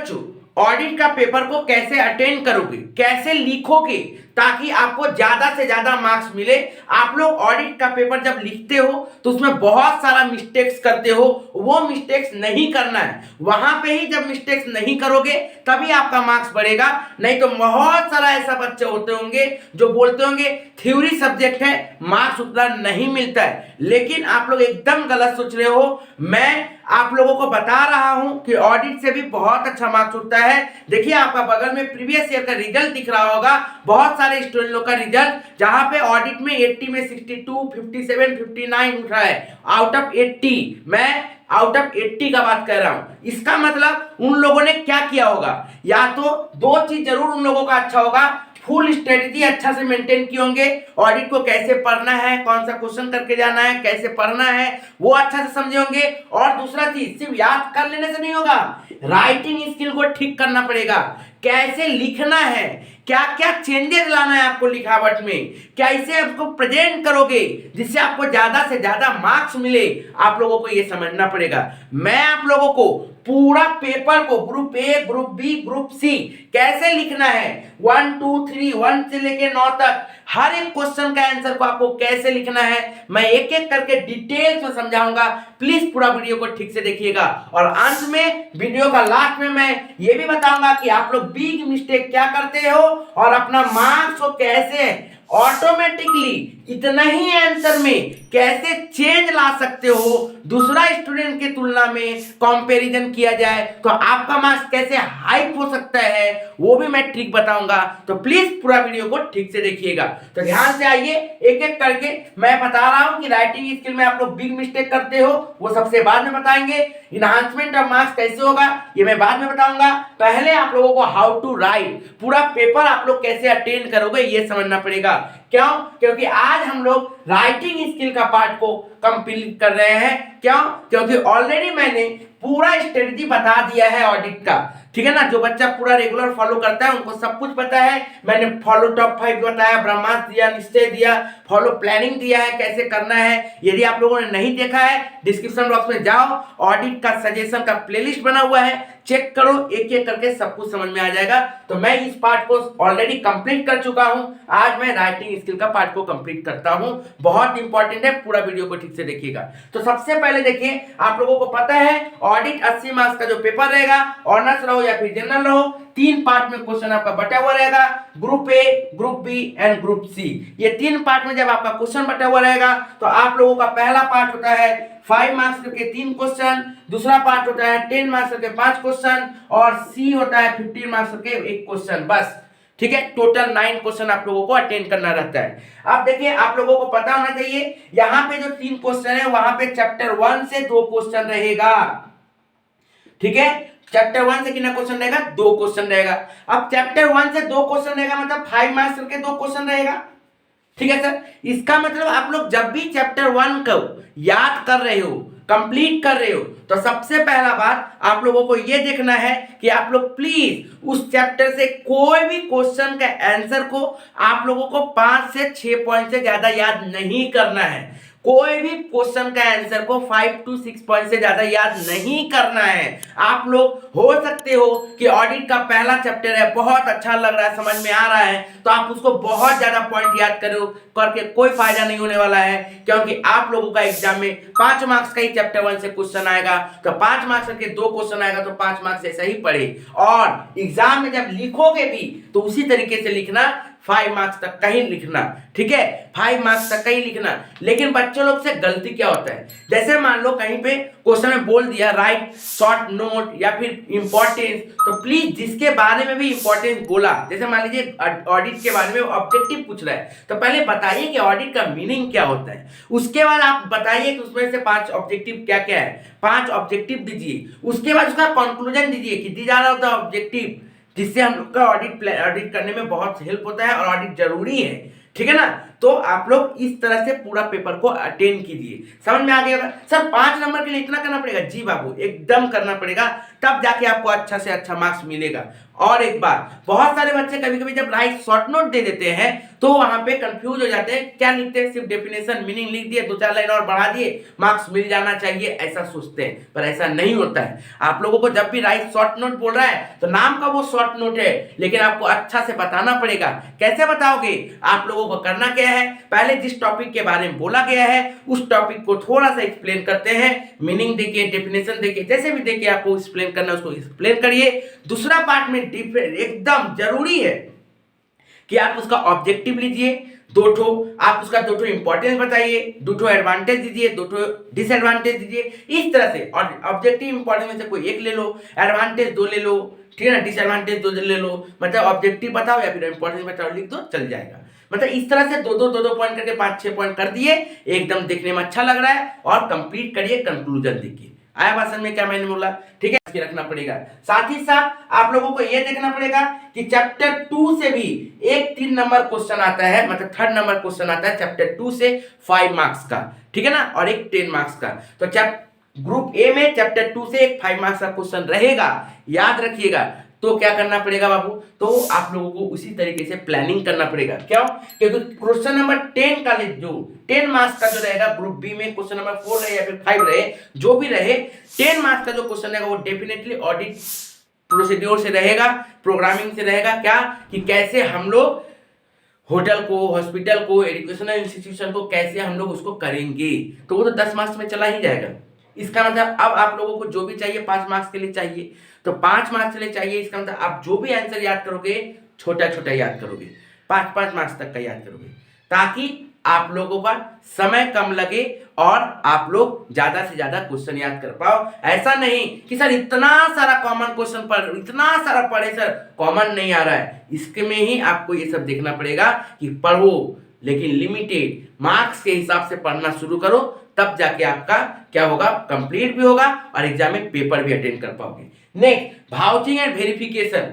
बच्चों, ऑडिट का पेपर को कैसे अटेंड करोगे, कैसे लिखोगे ताकि आपको ज्यादा से ज्यादा मार्क्स मिले। आप लोग ऑडिट का पेपर जब लिखते हो तो उसमें बहुत सारा मिस्टेक्स करते हो, वो मिस्टेक्स नहीं करना है। वहां पे ही जब मिस्टेक्स नहीं करोगे तभी आपका मार्क्स बढ़ेगा। नहीं तो बहुत सारा ऐसा बच्चे होते होंगे जो बोलते होंगे थ्योरी सब्जेक्ट है, मार्क्स उतना नहीं मिलता है। लेकिन आप लोग एकदम गलत सोच रहे हो। मैं आप लोगों को बता रहा हूं कि ऑडिट से भी बहुत अच्छा मार्क्स उठता है। देखिए आपका बगल में प्रीवियस ईयर का रिजल्ट दिख रहा होगा, बहुत सारे स्टूडेंट लोग का रिजल्ट, जहां पे ऑडिट में 80 में 62, 57, 59 उठा है आउट ऑफ 80। मैं आउट ऑफ 80 का बात कर रहा हूं। इसका मतलब उन लोगों ने क्या किया होगा, या तो दो चीज जरूर उन लोगों का अच्छा होगा, फुल स्ट्रेटजी अच्छा से मेंटेन किए होंगे, ऑडिट को कैसे पढ़ना है, कौन सा क्वेश्चन करके जाना है, कैसे पढ़ना है, वो अच्छा से समझे होंगे। और दूसरा चीज सिर्फ याद कर लेने से नहीं होगा, राइटिंग स्किल को ठीक करना पड़ेगा। कैसे लिखना है, क्या क्या चेंजेस लाना है आपको लिखावट में, कैसे आपको प्रेजेंट करोगे जिससे आपको ज्यादा से ज्यादा मार्क्स मिले, आप लोगों को ये समझना पड़ेगा। मैं आप लोगों को पूरा पेपर को group A, group B, group C कैसे लिखना है, 1 2 3 1 से लेके 9 तक हर एक क्वेश्चन का आंसर को आपको कैसे लिखना है, मैं एक एक करके डिटेल्स में समझाऊंगा। प्लीज पूरा वीडियो को ठीक से देखिएगा। और अंत में वीडियो का लास्ट में मैं ये भी बताऊंगा कि आप लोग बिग मिस्टेक क्या करते हो और अपना मार्क्स को कैसे ऑटोमेटिकली इतना ही आंसर में कैसे चेंज ला सकते हो, दूसरा स्टूडेंट के तुलना में कंपैरिजन किया जाए तो आपका मार्क्स कैसे हाइप हो सकता है, वो भी मैं ट्रिक बताऊंगा। तो प्लीज पूरा वीडियो को ठीक से देखिएगा। तो ध्यान से आइए, एक एक करके मैं बता रहा हूं कि राइटिंग स्किल में आप लोग बिग मिस्टेक करते हो, वो सबसे बाद में बताएंगे। इनहांसमेंट ऑफ मार्क्स कैसे होगा ये मैं बाद में बताऊंगा। पहले आप लोगों को हाउ टू राइट, पूरा पेपर आप लोग कैसे अटेंड करोगे ये समझना पड़ेगा। क्यों? क्योंकि आज हम लोग राइटिंग स्किल का पार्ट को कंप्लीट कर रहे हैं। क्यों? क्योंकि ऑलरेडी मैंने पूरा स्ट्रेटजी बता दिया है ऑडिट का, ठीक है ना। जो बच्चा पूरा रेगुलर फॉलो करता है उनको सब कुछ पता है। मैंने फॉलो टॉप 5 बताया, ब्रह्मास्त्र दिया, निश्चय दिया, फॉलो प्लानिंग दिया है कैसे करना है। यदि आप लोगों ने नहीं देखा है डिस्क्रिप्शन बॉक्स में जाओ, ऑडिट का सजेशन का प्लेलिस्ट बना हुआ है, चेक करो, एक एक करके सब कुछ समझ में आ जाएगा। तो मैं इस पार्ट को ऑलरेडी कंप्लीट कर चुका हूं, आज मैं राइटिंग स्किल का पार्ट को कंप्लीट करता हूं। बहुत इंपॉर्टेंट है, पूरा वीडियो को ठीक से देखिएगा। तो सबसे पहले देखिए, आप लोगों को पता है ऑडिट 80 मार्क्स का जो पेपर रहेगा, ऑनर्स रहो या फिर जनरल रहो, 3 पार्ट में क्वेश्चन आपका बटा हुआ रहेगा, group A, group B and group C. ये 3 पार्ट में जब आपका क्वेश्चन बटा हुआ रहेगा तो आप लोगों का पहला पार्ट होता है 5 मार्क्स के 3 क्वेश्चन, दूसरा पार्ट होता है 10 मार्क्स के 5 क्वेश्चन, और सी होता है 15 मार्क्स के 1 क्वेश्चन, बस। ठीक है, टोटल 9 क्वेश्चन आप लोगों को अटेंड करना रहता है। अब देखिए, आप लोगों को पता होना चाहिए यहाँ पे जो 3 क्वेश्चन है वहां पे चैप्टर 1 से 2 क्वेश्चन रहेगा। ठीक है, चैप्टर 1 से कितना क्वेश्चन रहेगा, 2 क्वेश्चन रहेगा। अब चैप्टर 1 से 2 क्वेश्चन रहेगा मतलब 5 मार्क्स के 2 क्वेश्चन रहेगा। ठीक है सर, इसका मतलब आप लोग जब भी चैप्टर 1 को याद कर रहे हो, कंप्लीट कर रहे हो, तो सबसे पहला बात आप लोगों को यह देखना है कि आप लोग प्लीज उस चैप्टर से कोई भी क्वेश्चन का आंसर को आप लोगों को 5 से 6 पॉइंट से ज्यादा याद नहीं करना है। कोई भी क्वेश्चन का आंसर को 5 to 6 पॉइंट से ज्यादा याद नहीं करना है। आप लोग हो सकते हो कि ऑडिट का पहला चैप्टर है, बहुत अच्छा लग रहा है, समझ में आ रहा है, तो आप उसको बहुत ज्यादा पॉइंट याद करो, करके कोई फायदा नहीं होने वाला है। क्योंकि आप लोगों का एग्जाम में 5 मार्क्स का ही चैप्टर 1 से क्वेश्चन आएगा, तो 5 मार्क्स के 2 क्वेश्चन आएगा, तो 5 मार्क्स ऐसा ही पढ़े। और एग्जाम में जब लिखोगे भी तो उसी तरीके से लिखना, 5 मार्क्स तक का ही लिखना। ठीक है, 5 मार्क्स तक का ही लिखना। लेकिन बच्चों लोग से गलती क्या होता है, जैसे मान लो कहीं पे क्वेश्चन में बोल दिया राइट शॉर्ट नोट या फिर इंपॉर्टेंस, तो प्लीज जिसके बारे में भी इंपॉर्टेंस बोला, जैसे मान लीजिए ऑडिट के बारे में ऑब्जेक्टिव पूछ रहा है, तो पहले बताइए कि ऑडिट का मीनिंग क्या होता है। उसके बाद आप बताइए कि उसमें से 5 ऑब्जेक्टिव क्या क्या है, 5 ऑब्जेक्टिव दीजिए। उसके बाद उसका कंक्लूजन दीजिए कि दीज आर द ऑब्जेक्टिव, जिससे हम लोग का ऑडिट करने में बहुत हेल्प होता है और ऑडिट जरूरी है। ठीक है ना, तो आप लोग इस तरह से पूरा पेपर को अटेंड कीजिए। समझ में आ गया होगा सर 5 नंबर के लिए इतना करना पड़ेगा? जी बाबू एकदम करना पड़ेगा, तब जाके आपको अच्छा से अच्छा मार्क्स मिलेगा। और एक बात, बहुत सारे बच्चे कभी कभी जब राइट शॉर्ट नोट दे देते हैं तो वहां पे कंफ्यूज हो जाते हैं, क्या लिखते हैं, सिर्फ डेफिनेशन मीनिंग लिख दिए, 2-4 लाइन और बढ़ा दिए, मार्क्स मिल जाना चाहिए, ऐसा सोचते हैं, पर ऐसा नहीं होता है। आप लोगों को जब भी राइट शॉर्ट नोट बोल रहा है तो नाम का वो शॉर्ट नोट है, लेकिन आपको अच्छा से बताना पड़ेगा। कैसे बताओगे? आप लोगों को करना क्या है, पहले जिस टॉपिक के बारे में बोला गया है उस टॉपिक को थोड़ा सा एक्सप्लेन करते हैं, मीनिंग देखिए, डेफिनेशन देखिए, जैसे भी देखिए आपको एक्सप्लेन करना है उसको एक्सप्लेन करिए। दूसरा पार्ट में एकदम जरूरी है कि आप उसका ऑब्जेक्टिव लीजिए, 2 ठो, आप उसका 2 ठो इंपॉर्टेंस बताइए, 2 ठो एडवांटेज दीजिए, 2 ठो डिसएडवांटेज दीजिए, इस तरह से। और ऑब्जेक्टिव इंपॉर्टेंस में से कोई एक ले लो, एडवांटेज 2 ले लो, ठीक है ना, डिसएडवांटेज 2 ले लो, मतलब ऑब्जेक्टिव बताओ या फिर इंपॉर्टेंस बताओ, लिख दो, चल जाएगा। मतलब इस तरह से 2-2 पॉइंट करके 5-6 पॉइंट कर दिए, एकदम देखने में अच्छा लग रहा है, और कंप्लीट करिए, कंक्लूजन देखिए। आया बात समझ में क्या मैंने बोला? ठीक है, रखना पड़ेगा। साथ ही साथ आप लोगों को यह देखना पड़ेगा कि चैप्टर 2 से भी एक 3 नंबर क्वेश्चन आता है, मतलब 3rd नंबर क्वेश्चन आता है चैप्टर 2 से 5 मार्क्स का, ठीक है ना, और एक 10 मार्क्स का। तो ग्रुप ए में चैप्टर 2 से एक 5 मार्क्स का क्वेश्चन रहेगा, याद रखिएगा। तो क्या करना पड़ेगा बाबू? तो आप लोगों को उसी तरीके से प्लानिंग करना पड़ेगा। क्यों? क्योंकि क्वेश्चन नंबर 10 का जो 10 मार्क्स का जो रहेगा ग्रुप बी में, क्वेश्चन नंबर 4 रहे या फिर 5 रहे, जो भी रहे, 10 मार्क्स का जो क्वेश्चन रहेगा वो डेफिनेटली ऑडिट प्रोसीड्योर से रहेगा, प्रोग्रामिंग से रहेगा। क्या कि कैसे हम लोग होटल को, हॉस्पिटल को, एजुकेशनल इंस्टीट्यूशन को कैसे हम लोग उसको करेंगे, तो वो तो 10 मार्क्स में चला ही जाएगा। इसका मतलब अब आप लोगों को जो भी चाहिए 5 मार्क्स के लिए चाहिए, तो 5 मार्क्स के लिए चाहिए, इसका मतलब आप जो भी आंसर याद करोगे छोटा छोटा याद करोगे, 5-5 मार्क्स तक का याद करोगे, ताकि आप लोगों का समय कम लगे और आप लोग ज्यादा से ज्यादा क्वेश्चन याद कर पाओ। ऐसा नहीं कि सर इतना सारा कॉमन क्वेश्चन पढ़, इतना सारा पढ़े सर कॉमन नहीं आ रहा है, इसके में ही आपको ये सब देखना पड़ेगा कि पढ़ो, लेकिन लिमिटेड मार्क्स के हिसाब से पढ़ना शुरू करो, तब जाके आपका क्या होगा, कंप्लीट भी होगा और एग्जाम में पेपर भी अटेंड कर पाओगे। Next, vouching and verification,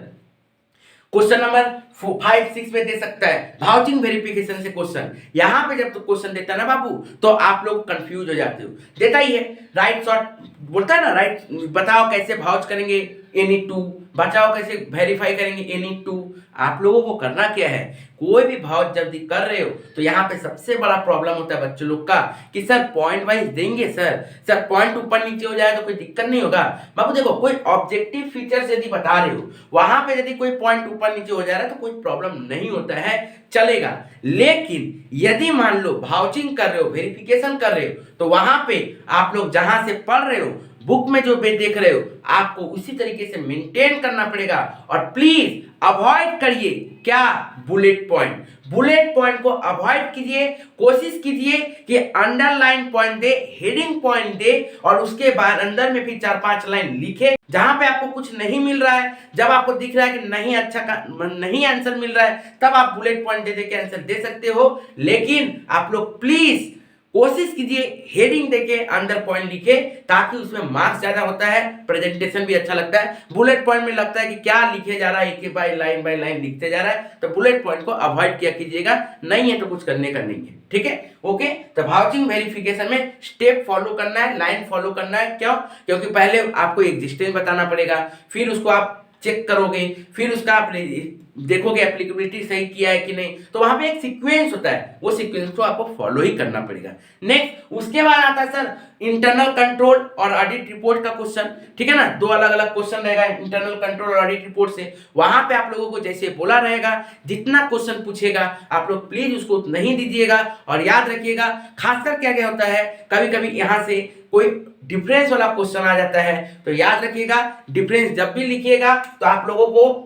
question number 5-6 में दे सकता है वाउचिंग वेरिफिकेशन से क्वेश्चन। यहां पे जब तो क्वेश्चन देता है ना बाबू, तो आप लोग कंफ्यूज हो जाते हो, देता ही है राइट शॉर्ट बोलता है ना, राइट बताओ कैसे वाउच करेंगे एनी टू, बचाओ कैसे वेरीफाई करेंगे एनी टू। आप लोगों को करना क्या है, कोई भी भाव जब कर रहे हो तो यहाँ पे सबसे बड़ा प्रॉब्लम होता है बच्चों लोग का कि सर पॉइंट वाइज देंगे, सर पॉइंट ऊपर नीचे हो जाए तो कोई दिक्कत नहीं होगा। बाबू देखो, कोई ऑब्जेक्टिव फीचर्स यदि बता रहे हो, वहां पे यदि कोई पॉइंट ऊपर नीचे हो जा रहा है तो कोई प्रॉब्लम नहीं होता है, चलेगा। लेकिन यदि मान लो वाउचिंग कर रहे हो, वेरिफिकेशन कर रहे हो, तो वहां पे आप लोग जहां से पढ़ रहे हो, बुक में जो देख रहे हो, आपको उसी तरीके से मेंटेन करना पड़ेगा। और प्लीज अवॉइड करिए क्या, बुलेट पॉइंट को अवॉइड कीजिए। कोशिश कीजिए कि अंडरलाइन पॉइंट दे, हेडिंग पॉइंट दे, और उसके बाद अंदर में भी 4-5 लाइन लिखे। जहां पे आपको कुछ नहीं मिल रहा है, जब आपको दिख रहा है कि नहीं अच्छा का नहीं आंसर मिल रहा है, तब आप बुलेट पॉइंट दे के आंसर दे सकते हो। लेकिन आप लोग प्लीज कोशिश कीजिए हेडिंग देके अंदर पॉइंट लिखे, ताकि उसमें मार्क्स ज्यादा होता है, प्रेजेंटेशन भी अच्छा लगता है। बुलेट पॉइंट में लगता है कि क्या लिखे जा रहा है, एक बाय लाइन लिखते जा रहा है, तो बुलेट पॉइंट को अवॉइड किया कीजिएगा, नहीं है तो कुछ करने का नहीं है, ठीक है, ओके। तो वाउचिंग वेरिफिकेशन में स्टेप फॉलो करना है, लाइन फॉलो करना है। क्यों? क्योंकि पहले आपको एग्जिस्टेंस बताना पड़ेगा, फिर उसको आप चेक करोगे, फिर उसका आप देखोगे एप्लीकेबिलिटी सही किया है कि नहीं, तो वहां पे एक सीक्वेंस होता है, वो सीक्वेंस को आपको फॉलो ही करना पड़ेगा। नेक्स्ट, उसके बाद आता है सर इंटरनल कंट्रोल और ऑडिट रिपोर्ट का क्वेश्चन, ठीक है ना, 2 अलग अलग क्वेश्चन रहेगा इंटरनल कंट्रोल और ऑडिट रिपोर्ट से। वहां पे आप लोगों को जैसे बोला रहेगा, जितना क्वेश्चन पूछेगा आप लोग प्लीज उसको नहीं दीजिएगा, और याद रखिएगा खासकर क्या क्या होता है, कभी कभी यहाँ से कोई डिफरेंस वाला क्वेश्चन आ जाता है, तो याद रखिएगा डिफरेंस जब भी लिखिएगा तो आप लोगों को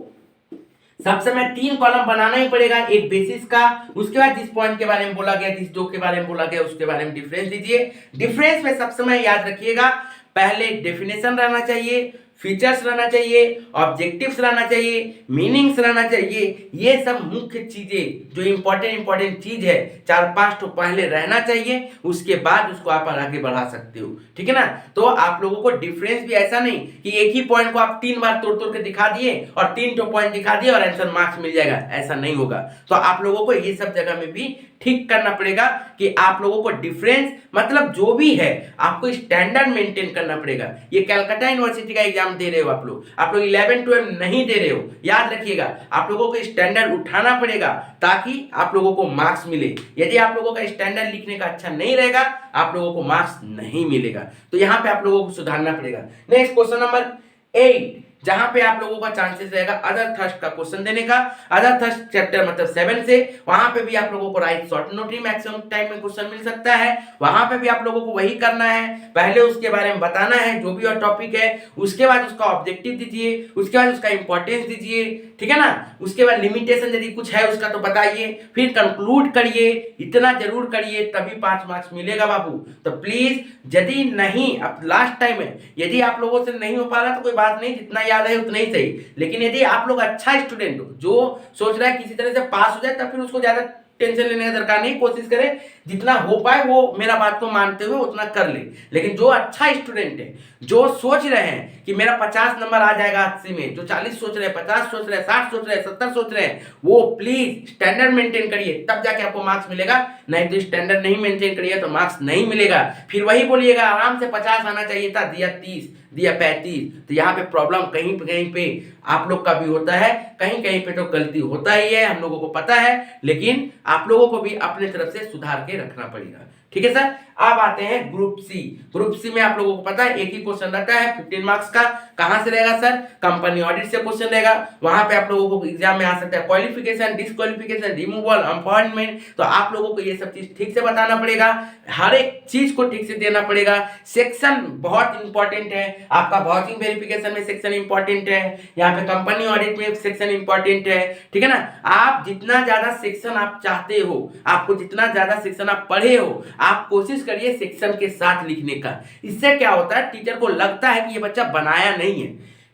सब समय 3 कॉलम बनाना ही पड़ेगा, एक बेसिस का, उसके बाद जिस पॉइंट के बारे में बोला गया, जिस 2 के बारे में बोला गया, उसके बारे में डिफरेंस दीजिए। डिफरेंस में सब समय याद रखिएगा पहले डेफिनेशन रहना चाहिए, फीचर्स रहना चाहिए, ऑब्जेक्टिव्स रहना चाहिए, मीनिंग्स रहना चाहिए। ये सब मुख्य चीजें जो इंपॉर्टेंट चीज है, 4-5 तो पहले रहना चाहिए, उसके बाद उसको आप आगे बढ़ा सकते हो, ठीक है ना। तो आप लोगों को डिफरेंस भी ऐसा नहीं कि एक ही पॉइंट को आप 3 बार तोड़ के दिखा दिए और 3 तो पॉइंट दिखा दिए और आंसर मार्क्स मिल जाएगा, ऐसा नहीं होगा। तो आप लोगों को ये सब जगह में भी ठीक करना पड़ेगा कि आप लोगों को डिफरेंस मतलब जो भी है आपको स्टैंडर्ड मेंटेन करना पड़ेगा। ये कलकत्ता यूनिवर्सिटी का एग्जाम दे रहे हो आप लोग 11 12 नहीं दे रहे हो, याद रखिएगा आप लोगों को स्टैंडर्ड उठाना पड़ेगा ताकि आप लोगों को मार्क्स मिले। यदि आप लोगों का स्टैंडर्ड लिखने का अच्छा नहीं रहेगा आप लोगों को मार्क्स नहीं मिलेगा, तो यहाँ पे आप लोगों को सुधारना पड़ेगा। नेक्स्ट क्वेश्चन नंबर 8 जहां पे आप लोगों का चांसेस रहेगा अदर थर्स्ट का क्वेश्चन देने का। अदर थर्स्ट चैप्टर मतलब 7 से, वहां पे भी आप लोगों को राइट शॉर्ट नोट ही मैक्सिमम टाइम में क्वेश्चन मिल सकता है। वहां पे भी आप लोगों को वही करना है, पहले उसके बारे में बताना है जो भी और टॉपिक है, उसके बाद उसका ऑब्जेक्टिव दीजिए, उसके बाद उसका इंपॉर्टेंस दीजिए, ठीक है ना। उसके बाद लिमिटेशन यदि कुछ है उसका तो बताइए, फिर कंक्लूड करिए, इतना जरूर करिए तभी 5 मार्क्स मिलेगा बाबू। तो प्लीज यदि नहीं, अब लास्ट टाइम है, यदि आप लोगों से नहीं हो पा रहा तो कोई बात नहीं, जितना याद है उतना ही सही। लेकिन यदि आप लोग अच्छा स्टूडेंट हो जो सोच रहा है किसी तरह से पास हो जाए तब फिर उसको ज्यादा टेंशन लेने का दरकार नहीं, कोशिश करें जितना हो पाए वो मेरा बात को मानते हुए उतना कर ले। लेकिन जो अच्छा स्टूडेंट है, जो सोच रहे हैं कि मेरा 50 नंबर आ जाएगा 80 में, जो 40 सोच रहे हैं, 50 सोच रहे हैं, 60 सोच रहे हैं, 70 सोच रहे हैं, वो प्लीज स्टैंडर्ड मेंटेन करिए तब जाके आपको मार्क्स मिलेगा। नहीं तो स्टैंडर्ड नहीं मेंटेन करिए तो मार्क्स नहीं मिलेगा। फिर वही बोलिएगा आराम से 50 आना चाहिए था, दिया 30 दिया 35। तो यहाँ पे प्रॉब्लम कहीं पे आप लोग का भी होता है, कहीं पे तो गलती होता ही है, हम लोगों को पता है, लेकिन आप लोगों को भी अपने तरफ से सुधार के रखना पड़ेगा। ठीक है सर। अब आते हैं ग्रुप सी। ग्रुप सी में आप लोगों को पता है एक ही क्वेश्चन रहता है 15 मार्क्स का। कहां से रहेगा सर? कंपनी ऑडिट से क्वेश्चन रहेगा। वहां पे आप लोगों को एग्जाम में आ सकता है क्वालिफिकेशन, डिस्क्वालिफिकेशन, रिमूवल, अपॉइंटमेंट। तो आप लोगों को ये सब चीज ठीक से बताना पड़ेगा, हर एक चीज को ठीक से देना पड़ेगा। सेक्शन बहुत इंपॉर्टेंट है, आपका वाउचिंग वेरिफिकेशन में सेक्शन इंपॉर्टेंट है, यहाँ पे कंपनी ऑडिट में सेक्शन इंपॉर्टेंट है, ठीक है ना। आप जितना ज्यादा सेक्शन आप चाहते हो, आपको जितना ज्यादा सेक्शन आप पढ़े हो, आप कोशिश करिए सेक्शन के साथ लिखने का। इससे क्या होता है, टीचर को लगता है कि ये बच्चा बनाया नहीं है,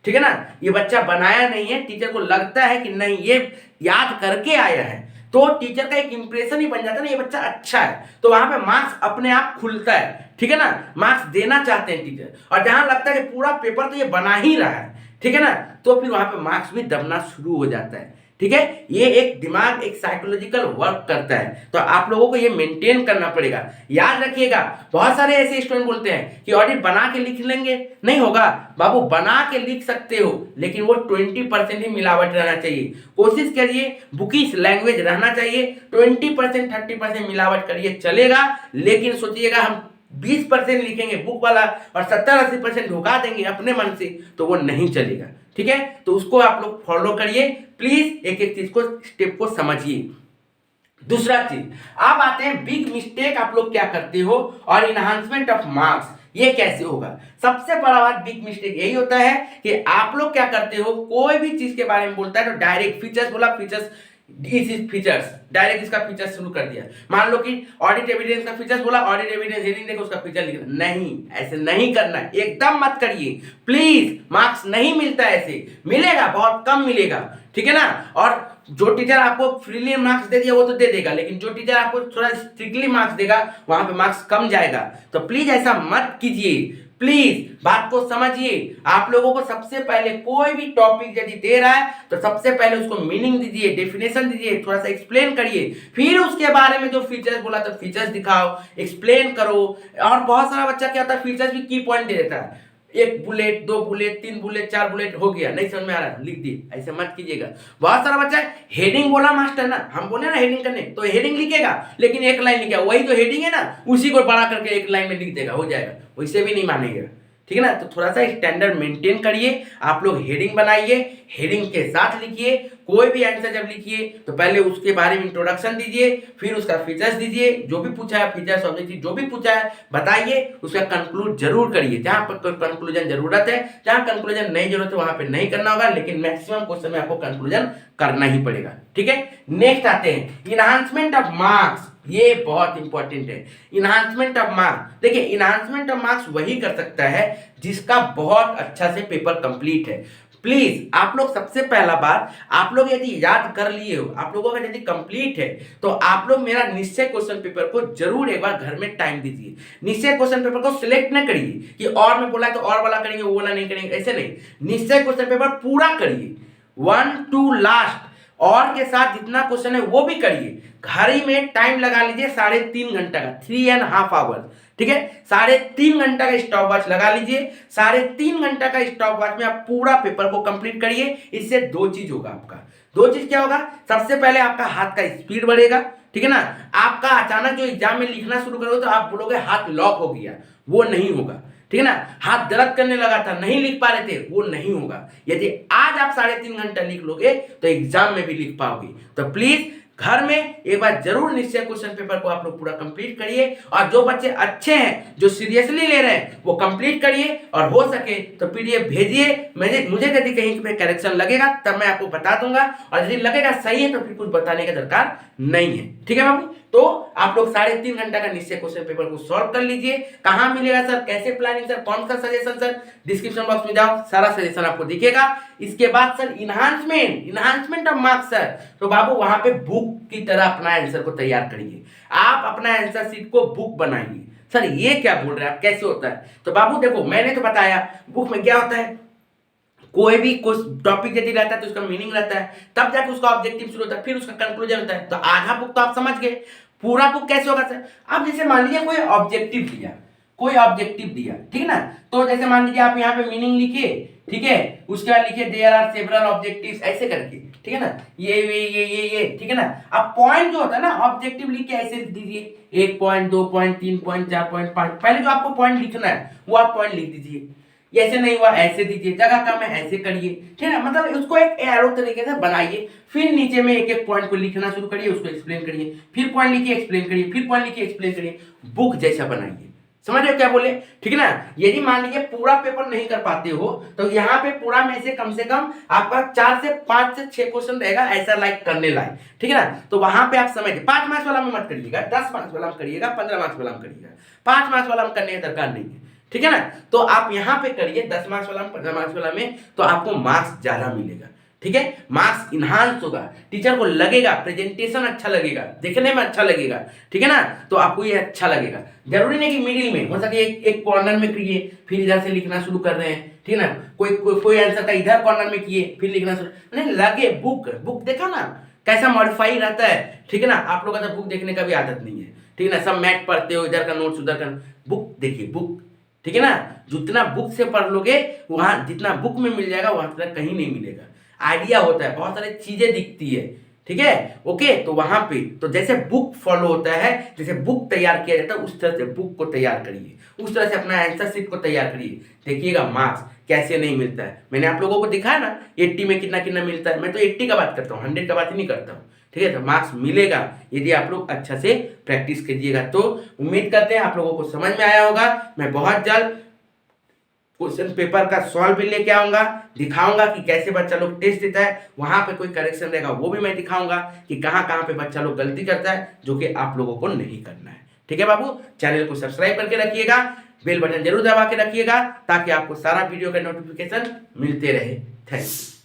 ठीक है ना, ये बच्चा बनाया नहीं है, टीचर को लगता है कि नहीं ये याद करके आया है, तो टीचर का एक इंप्रेशन ही बन जाता है ना ये बच्चा अच्छा है, तो वहां पे मार्क्स अपने आप खुलता है, ठीक है ना। मार्क्स देना चाहते हैं टीचर, और जहां लगता है कि पूरा पेपर तो ये बना ही रहा है, ठीक है ना, तो फिर वहां पे मार्क्स भी दबना शुरू हो जाता है। ठीक है, ये एक दिमाग एक साइकोलॉजिकल वर्क करता है, तो आप लोगों को ये मेंटेन करना पड़ेगा। याद रखिएगा, बहुत सारे ऐसे स्टूडेंट बोलते हैं कि ऑडिट बना के लिख लेंगे, नहीं होगा बाबू, बना के लिख सकते हो लेकिन वो 20% ही मिलावट रहना चाहिए। कोशिश करिए बुकिश लैंग्वेज रहना चाहिए, 20% 30% मिलावट करिए चलेगा, लेकिन सोचिएगा हम 20% लिखेंगे बुक वाला और 70-80% ढुका देंगे अपने मन से, तो वो नहीं चलेगा। ठीक है, तो उसको आप लोग फॉलो करिए प्लीज, एक एक चीज को स्टेप को समझिए। दूसरा चीज, अब आते हैं बिग मिस्टेक आप लोग क्या करते हो और इनहांसमेंट ऑफ मार्क्स, ये कैसे होगा। सबसे बड़ा बात बिग मिस्टेक यही होता है कि आप लोग क्या करते हो, कोई भी चीज के बारे में बोलता है तो डायरेक्ट फीचर्स बोला, फीचर्स फीचर्स डायरेक्ट इसका फीचर्स शुरू कर दिया। मान लो कि ऑडिट एविडेंस का फीचर्स बोला, ऑडिट एविडेंस हेडिंग देखो उसका फीचर लिख, नहीं ऐसे नहीं करना है, एकदम मत करिए प्लीज। मार्क्स नहीं मिलता ऐसे, मिलेगा बहुत कम मिलेगा, ठीक है ना। और जो टीचर आपको फ्रीली मार्क्स दे दिया वो तो दे देगा, लेकिन जो टीचर आपको थोड़ा स्ट्रिक्टली मार्क्स देगा वहां पे मार्क्स कम जाएगा। तो प्लीज ऐसा मत कीजिए, प्लीज बात को समझिए। आप लोगों को सबसे पहले कोई भी टॉपिक यदि दे रहा है तो सबसे पहले उसको मीनिंग दीजिए, डेफिनेशन दीजिए, थोड़ा सा एक्सप्लेन करिए, फिर उसके बारे में जो फीचर्स बोला तो फीचर्स दिखाओ, एक्सप्लेन करो। और बहुत सारा बच्चा क्या होता है, फीचर्स भी की पॉइंट दे देता है, 1 बुलेट 2 बुलेट 3 बुलेट 4 बुलेट हो गया, नहीं समझ में आ रहा है लिख दी, ऐसे मत कीजिएगा। बहुत सारा बच्चा हेडिंग बोला मास्टर ना, हम बोले ना हेडिंग करने, तो हेडिंग लिखेगा लेकिन एक लाइन लिखेगा, वही तो हेडिंग है ना, उसी को बड़ा करके एक लाइन में लिख देगा, हो जाएगा, वैसे भी नहीं मानेगा, ठीक है ना। तो थोड़ा सा स्टैंडर्ड मेंटेन करिए, आप लोग हेडिंग बनाइए, हेडिंग के साथ लिखिए, कोई भी आंसर जब लिखिए तो पहले उसके बारे में इंट्रोडक्शन दीजिए, फिर उसका फीचर्स दीजिए, जो भी पूछा है फीचर्स ऑब्जेक्टिव जो भी पूछा है बताइए, उसका कंक्लूड जरूर करिए। जहां पर कंक्लूजन जरूरत है, जहां कंक्लूजन नहीं जरूरत है वहां पे नहीं करना होगा, लेकिन मैक्सिमम क्वेश्चन में आपको कंक्लूजन करना ही पड़ेगा। ठीक है, नेक्स्ट आते हैं इनहांसमेंट ऑफ मार्क्स, ये बहुत इंपॉर्टेंट है। इनहांसमेंट ऑफ मार्क्स, देखिए इनहांसमेंट ऑफ मार्क्स वही कर सकता है जिसका बहुत अच्छा से पेपर कंप्लीट है। प्लीज आप लोग सबसे पहला बात, आप लोग यदि याद कर लिए हो, आप लोगों का यदि कंप्लीट है, तो आप लोग मेरा निश्चय क्वेश्चन पेपर को जरूर एक बार घर में टाइम दीजिए। निश्चय क्वेश्चन पेपर को सिलेक्ट न करिए कि और में बोला है तो और वाला करेंगे वो वाला नहीं करेंगे, ऐसे नहीं, निश्चय क्वेश्चन पेपर पूरा करिए 1 to लास्ट, और के साथ जितना क्वेश्चन है वो भी करिए। घर ही में टाइम लगा लीजिए 3.5 घंटा का, 3.5 आवर, ठीक है। 3.5 घंटा का स्टॉप वॉच लगा लीजिए। 3.5 घंटा का स्टॉप वॉच में आप पूरा पेपर को कंप्लीट करिए। इससे दो चीज होगा आपका। दो चीज क्या होगा? सबसे पहले आपका हाथ का स्पीड बढ़ेगा, ठीक है ना। आपका अचानक जो एग्जाम में लिखना शुरू करोगे तो आप बोलोगे हाथ लॉक हो गया, वो नहीं होगा, ठीक है ना। हाथ दर्द करने लगा था, नहीं लिख पा रहे थे, वो नहीं होगा। यदि आज आप 3.5 घंटा लिख लोगे तो एग्जाम में भी लिख पाओगे। तो प्लीज घर में एक बार जरूर निश्चय क्वेश्चन पेपर को आप लोग पूरा कंप्लीट करिए। और जो बच्चे अच्छे हैं, जो सीरियसली ले रहे हैं, वो कंप्लीट करिए। और हो सके तो पीडीएफ भेजिए। मुझे यदि कहीं पे करेक्शन लगेगा तब मैं आपको बता दूंगा, और यदि लगेगा सही है तो फिर कुछ बताने का दरकार नहीं है, ठीक है बाबू। तो आप लोग 3.5 घंटा का निश्चय क्वेश्चन पेपर को सॉल्व कर लीजिए। कहां मिलेगा सर, कैसे प्लानिंग सर, कौन सा सजेशन सर? डिस्क्रिप्शन बॉक्स में जाओ, सारा सजेशन आपको दिखेगा। इसके बाद sir enhancement of marks sir, तो बाबू वहां पे बुक की तरह अपना आंसर को तैयार करिए। आप अपना आंसर शीट को बुक बनाइए। सर ये क्या बोल रहे हैं आप, कैसे होता है? तो बाबू देखो, मैंने तो बताया बुक में क्या होता है। कोई भी कुछ टॉपिक यदि रहता है तो उसका मीनिंग रहता है, तब जाके उसका ऑब्जेक्टिव शुरू होता है, फिर उसका कंक्लूजन होता है। तो आधा बुक तो आप समझ गए, पूरा बुक कैसे होगा सर? आप जैसे मान लीजिए कोई ऑब्जेक्टिव दिया, ठीक है ना। तो जैसे मान लीजिए आप यहाँ पे मीनिंग लिखिए, ठीक है, उसके बाद लिखिए देयर आर सेवरल ऑब्जेक्टिव्स, ऐसे करके, ठीक है ना। ये ठीक है ना। अब पॉइंट जो होता है ना, ऑब्जेक्टिव लिख के ऐसे दीजिए, 1 पॉइंट, 2 पॉइंट, 3 पॉइंट, 4 पॉइंट, 5। पहले जो आपको पॉइंट लिखना है वो आप पॉइंट लिख दीजिए। ऐसे नहीं हुआ ऐसे दीजिए, जगह कम है ऐसे करिए, ठीक है ना। मतलब उसको एक एरो तरीके से बनाइए। फिर नीचे में एक एक पॉइंट को लिखना शुरू करिए, उसको एक्सप्लेन करिए, फिर पॉइंट लिखिए एक्सप्लेन करिए, फिर पॉइंट लिखिए एक्सप्लेन करिए। बुक जैसा बनाइए, समझ रहे हो क्या बोले, ठीक है ना। यदि मान लीजिए पूरा पेपर नहीं कर पाते हो तो यहाँ पे पूरा में से कम आपका 4 से 5 से 6 क्वेश्चन रहेगा ऐसा लाइक करने लायक, ठीक है ना। तो वहां पे आप समझिए, 5 मार्क्स वाला में मत करिएगा, 10 मार्क्स वाला में करिएगा, 15 मार्क्स वाला में करिएगा। 5 मार्क्स वाला में करने का दरकार नहीं है, ठीक है ना। तो आप यहाँ पे करिए 10 मार्क्स वाला में, 15 मार्क्स वाला में, तो आपको मार्क्स ज्यादा मिलेगा, ठीक है। मार्क्स इनहांस होगा, टीचर को लगेगा प्रेजेंटेशन अच्छा लगेगा, देखने में अच्छा लगेगा, ठीक है ना। तो आपको ये अच्छा लगेगा। जरूरी नहीं कि मिडिल में, हो सके एक कॉर्नर में करिए, फिर इधर से लिखना शुरू कर रहे हैं, ठीक है ना। कोई आंसर का इधर कॉर्नर में किए, फिर लिखना शुरू, नहीं लगे। बुक देखा ना कैसा मॉडिफाई रहता है, ठीक है ना। आप लोगों का बुक देखने का भी आदत नहीं है, ठीक है ना। सब मैथ पढ़ते हो, इधर का नोट्स उधर का, बुक देखिए, बुक, ठीक है ना। जितना बुक से पढ़ लोगे वहां, जितना बुक में मिल जाएगा वहां तक कहीं नहीं मिलेगा। आइडिया होता है, बहुत सारी चीजें दिखती है, ठीक है, ओके। तो वहां पे तो जैसे बुक फॉलो होता है, जैसे बुक तैयार किया जाता है, उस तरह से बुक को तैयार करिए, उस तरह से अपना आंसर शीट को तैयार करिए। देखिएगा मार्क्स कैसे नहीं मिलता है। मैंने आप लोगों को दिखाया ना 80 में कितना कितना मिलता है। मैं तो 80 का बात करता हूँ, 100 का बात ही नहीं करता हूँ, ठीक है। तो मार्क्स मिलेगा यदि आप लोग अच्छा से प्रैक्टिस कीजिएगा। तो उम्मीद करते हैं आप लोगों को समझ में आया होगा। मैं बहुत जल्द क्वेश्चन पेपर का सॉल्व भी लेके आऊंगा, दिखाऊंगा कि कैसे बच्चा लोग टेस्ट देता है। वहां पे कोई करेक्शन रहेगा वो भी मैं दिखाऊंगा कि कहां कहां पे बच्चा लोग गलती करता है, जो कि आप लोगों को नहीं करना है, ठीक है बाबू। चैनल को सब्सक्राइब करके रखिएगा, बेल बटन जरूर दबा के रखिएगा, ताकि आपको सारा वीडियो का नोटिफिकेशन मिलते रहे। Thank you.